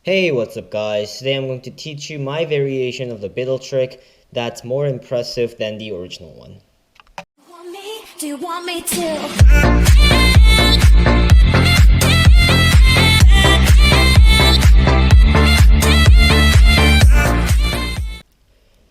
Hey, what's up guys? Today I'm going to teach you my variation of the Biddle trick that's more impressive than the original one. Do you want me to?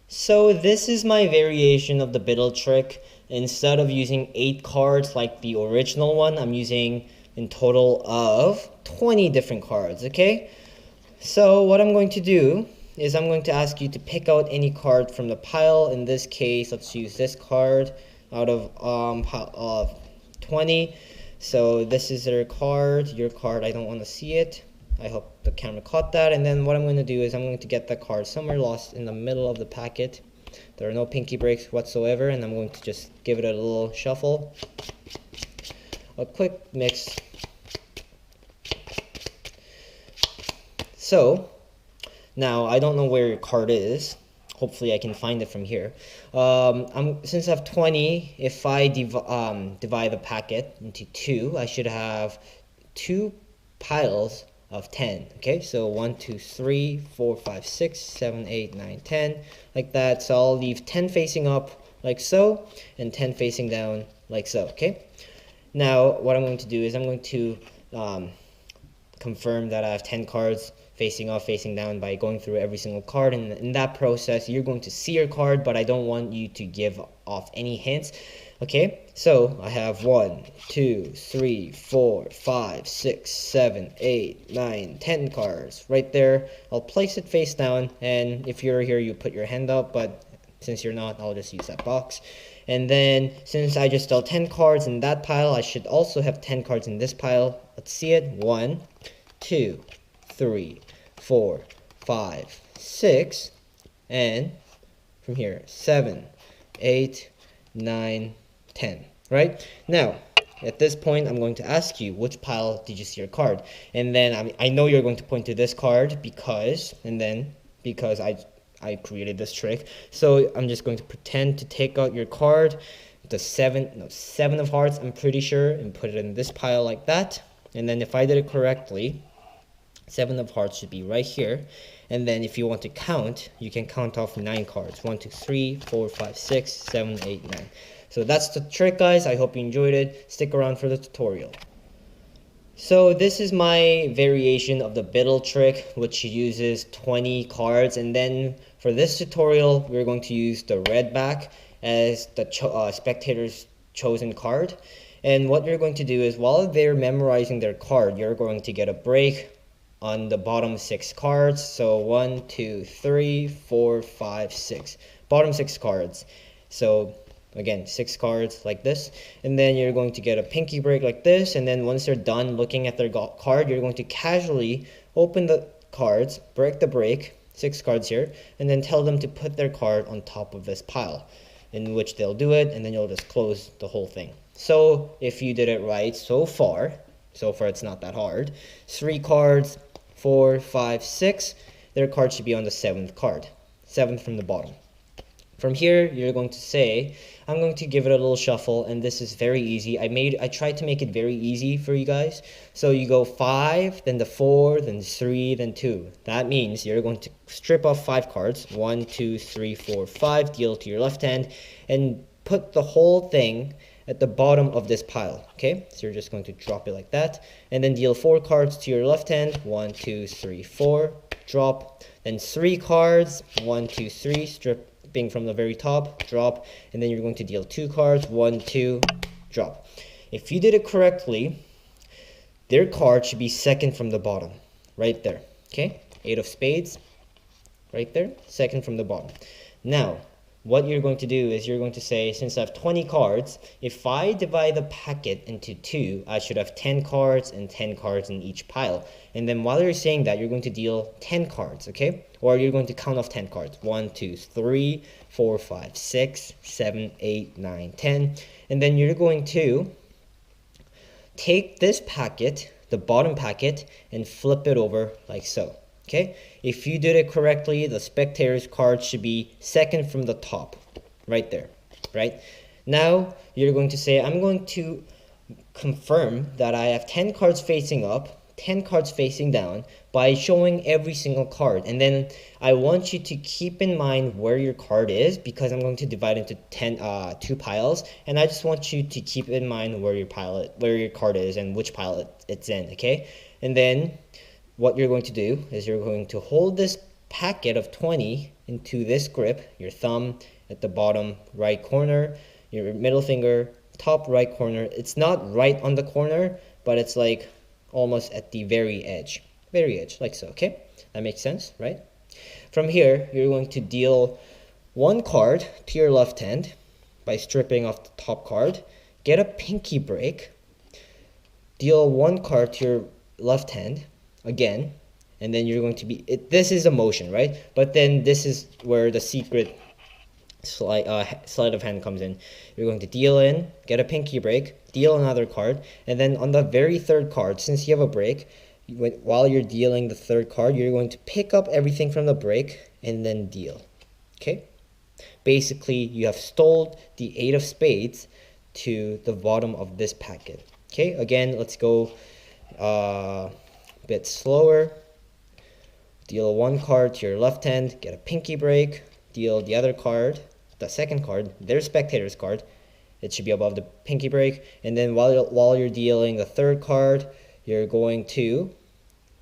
So this is my variation of the Biddle trick. Instead of using 8 cards like the original one, I'm using in total of 20 different cards, okay? So what I'm going to do is I'm going to ask you to pick out any card from the pile. In this case, let's use this card out of 20. So this is your card. I don't want to see it. I hope the camera caught that. And then what I'm going to do is I'm going to get the card somewhere lost in the middle of the packet. There are no pinky breaks whatsoever, and I'm going to just give it a little shuffle. A quick mix. So, now I don't know where your card is. Hopefully I can find it from here. Since I have 20, if I divide the packet into 2, I should have 2 piles of 10. Okay, so 1, 2, 3, 4, 5, 6, 7, 8, 9, 10, like that. So I'll leave 10 facing up like so, and 10 facing down like so. Okay, now what I'm going to do is I'm going to confirm that I have 10 cards facing up, facing down by going through every single card, and in that process you're going to see your card, but I don't want you to give off any hints. Okay, so I have 1, 2, 3, 4, 5, 6, 7, 8, 9, 10 cards right there. I'll place it face down, and if you're here you put your hand up, but since you're not, I'll just use that box. And then since I just dealt 10 cards in that pile, I should also have 10 cards in this pile. Let's see it. 1, 2, 3, 4, 5, 6, and from here 7, 8, 9, 10. Right? Now, at this point, I'm going to ask you, which pile did you see your card? And then I know you're going to point to this card because I created this trick. So I'm just going to pretend to take out your card, the 7 of hearts, I'm pretty sure, and put it in this pile like that. And then if I did it correctly, 7 of hearts should be right here. And then if you want to count, you can count off 9 cards. 1, 2, 3, 4, 5, 6, 7, 8, 9. So that's the trick, guys. I hope you enjoyed it. Stick around for the tutorial. So this is my variation of the Biddle trick, which uses 20 cards. And then for this tutorial, we're going to use the red back as the spectator's chosen card. And what you're going to do is, while they're memorizing their card, you're going to get a break on the bottom 6 cards. So 1, 2, 3, 4, 5, 6. Bottom 6 cards. So again, 6 cards like this, and then you're going to get a pinky break like this, and then once they're done looking at their card, you're going to casually open the cards, break the break, 6 cards here, and then tell them to put their card on top of this pile, in which they'll do it, and then you'll just close the whole thing. So if you did it right so far it's not that hard. 3 cards, 4, 5, 6, their card should be on the 7th card, 7th from the bottom. From here, you're going to say, I'm going to give it a little shuffle, and this is very easy. I tried to make it very easy for you guys. So you go 5, then the 4, then 3, then 2. That means you're going to strip off 5 cards. 1, 2, 3, 4, 5. Deal to your left hand, and put the whole thing at the bottom of this pile. Okay, so you're just going to drop it like that, and then deal 4 cards to your left hand. 1, 2, 3, 4. Drop. Then 3 cards. 1, 2, 3. Strip from the very top, drop, and then you're going to deal 2 cards, 1, 2, drop. If you did it correctly, their card should be 2nd from the bottom, right there. Okay, 8 of spades, right there, 2nd from the bottom. Now, what you're going to do is you're going to say, since I have 20 cards, if I divide the packet into 2, I should have 10 cards and 10 cards in each pile. And then while you're saying that, you're going to deal 10 cards, okay? Or you're going to count off 10 cards. 1, 2, 3, 4, 5, 6, 7, 8, 9, 10. And then you're going to take this packet, the bottom packet, and flip it over like so. Okay, if you did it correctly, the spectator's card should be 2nd from the top, right there, right? Now, you're going to say, I'm going to confirm that I have 10 cards facing up, 10 cards facing down by showing every single card. And then I want you to keep in mind where your card is, because I'm going to divide into 2 piles, and I just want you to keep in mind where your card is and which pile it's in, okay? And then what you're going to do is you're going to hold this packet of 20 into this grip, your thumb at the bottom right corner, your middle finger top right corner. It's not right on the corner, but it's like almost at the very edge, like so, okay? That makes sense, right? From here, you're going to deal 1 card to your left hand by stripping off the top card, get a pinky break, deal 1 card to your left hand again, and then you're going to be, this is a motion, right? But then this is where the secret sleight of hand comes in. You're going to deal in, get a pinky break, deal another card, and then on the very third card, since you have a break, while you're dealing the third card, you're going to pick up everything from the break and then deal. Okay? Basically, you have stole the 8 of spades to the bottom of this packet. Okay? Again, let's go a bit slower. Deal 1 card to your left hand, get a pinky break, deal the other card, the second card, their spectator's card. It should be above the pinky break. And then while you're dealing the third card, you're going to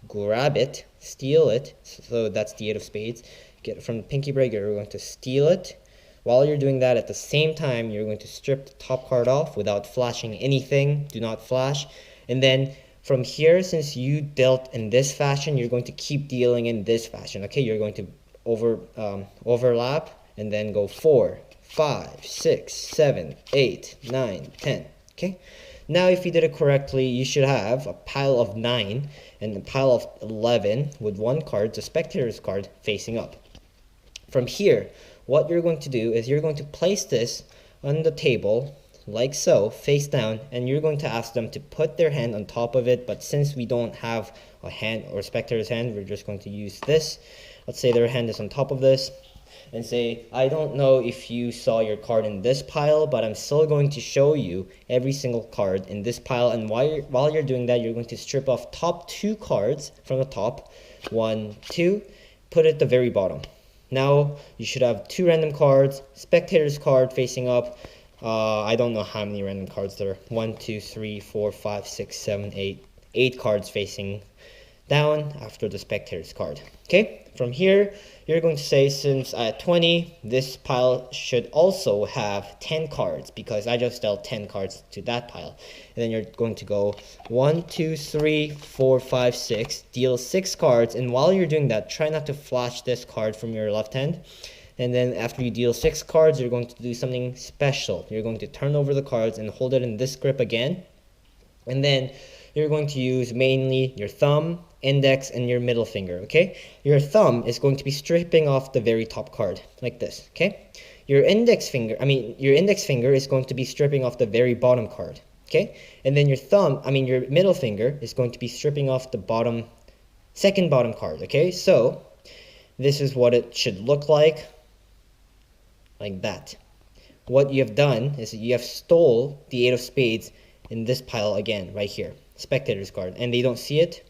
grab it, steal it. So that's the 8 of spades. Get it from the pinky break, you're going to steal it. While you're doing that, at the same time, you're going to strip the top card off without flashing anything. Do not flash. And then from here, since you dealt in this fashion, you're going to keep dealing in this fashion. Okay, you're going to overlap and then go 4, 5, 6, 7, 8, 9, 10. Okay, now if you did it correctly, you should have a pile of 9 and a pile of 11 with 1 card, the spectator's card, facing up. From here, what you're going to do is you're going to place this on the table like so, face down, and you're going to ask them to put their hand on top of it. But since we don't have a hand or spectator's hand, we're just going to use this. Let's say their hand is on top of this, and say, I don't know if you saw your card in this pile, but I'm still going to show you every single card in this pile. And while you're doing that, you're going to strip off top 2 cards from the top, 1, 2, put it at the very bottom. Now you should have 2 random cards, spectator's card facing up. I don't know how many random cards there are. 1, 2, 3, 4, 5, 6, 7, 8. 8 cards facing down after the spectator's card. Okay, from here, you're going to say, since I had 20, this pile should also have 10 cards, because I just dealt 10 cards to that pile. And then you're going to go 1, 2, 3, 4, 5, 6, deal 6 cards, and while you're doing that, try not to flash this card from your left hand. And then after you deal 6 cards, you're going to do something special. You're going to turn over the cards and hold it in this grip again. And then you're going to use mainly your thumb, index, and your middle finger, okay? Your thumb is going to be stripping off the very top card, like this, okay? Your index finger is going to be stripping off the very bottom card, okay? And then your middle finger is going to be stripping off the second bottom card, okay? So this is what it should look like that. What you have done is that you have stole the 8 of spades in this pile again, right here, spectator's card, and they don't see it,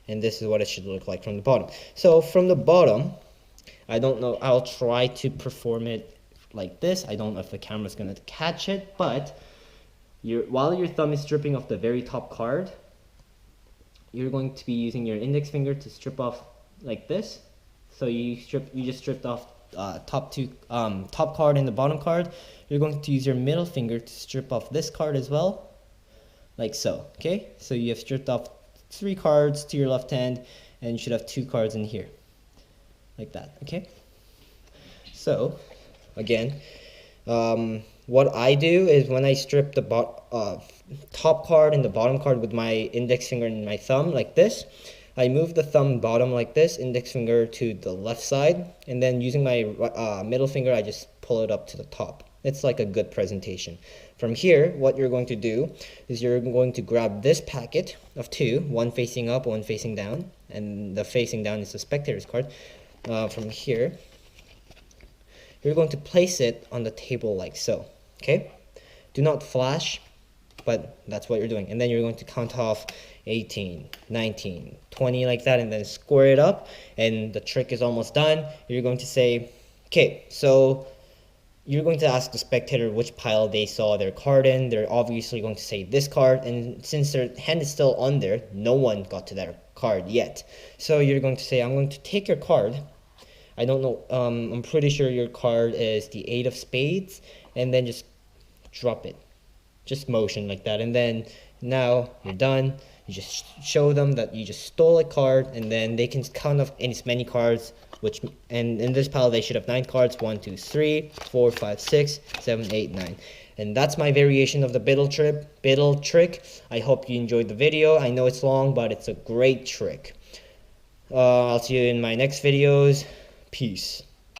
and this is what it should look like from the bottom. So from the bottom, I don't know, I'll try to perform it like this. I don't know if the camera's going to catch it, but while your thumb is stripping off the very top card, you're going to be using your index finger to strip off like this. So you just stripped off top card and the bottom card. You're going to use your middle finger to strip off this card as well, like so, okay? So you have stripped off 3 cards to your left hand, and you should have 2 cards in here, like that, okay? So, again, what I do is when I strip the top card and the bottom card with my index finger and my thumb, like this, I move the thumb bottom like this, index finger to the left side, and then using my middle finger, I just pull it up to the top. It's like a good presentation. From here, what you're going to do is you're going to grab this packet of 2, one facing up, one facing down, and the facing down is the spectator's card. From here, you're going to place it on the table like so, okay? Do not flash, but that's what you're doing. And then you're going to count off 18, 19, 20, like that, and then square it up, and the trick is almost done. You're going to say, okay, so you're going to ask the spectator which pile they saw their card in. They're obviously going to say this card, and since their hand is still on there, no one got to that card yet. So you're going to say, I'm going to take your card. I don't know, I'm pretty sure your card is the 8 of spades, and then just drop it. Just motion like that, and then now you're done. You just show them that you just stole a card, and then they can count off as many cards, which, and in this pile they should have 9 cards. 1, 2, 3, 4, 5, 6, 7, 8, 9. And that's my variation of the Biddle trick. I hope you enjoyed the video. I know it's long, but it's a great trick. I'll see you in my next videos. Peace.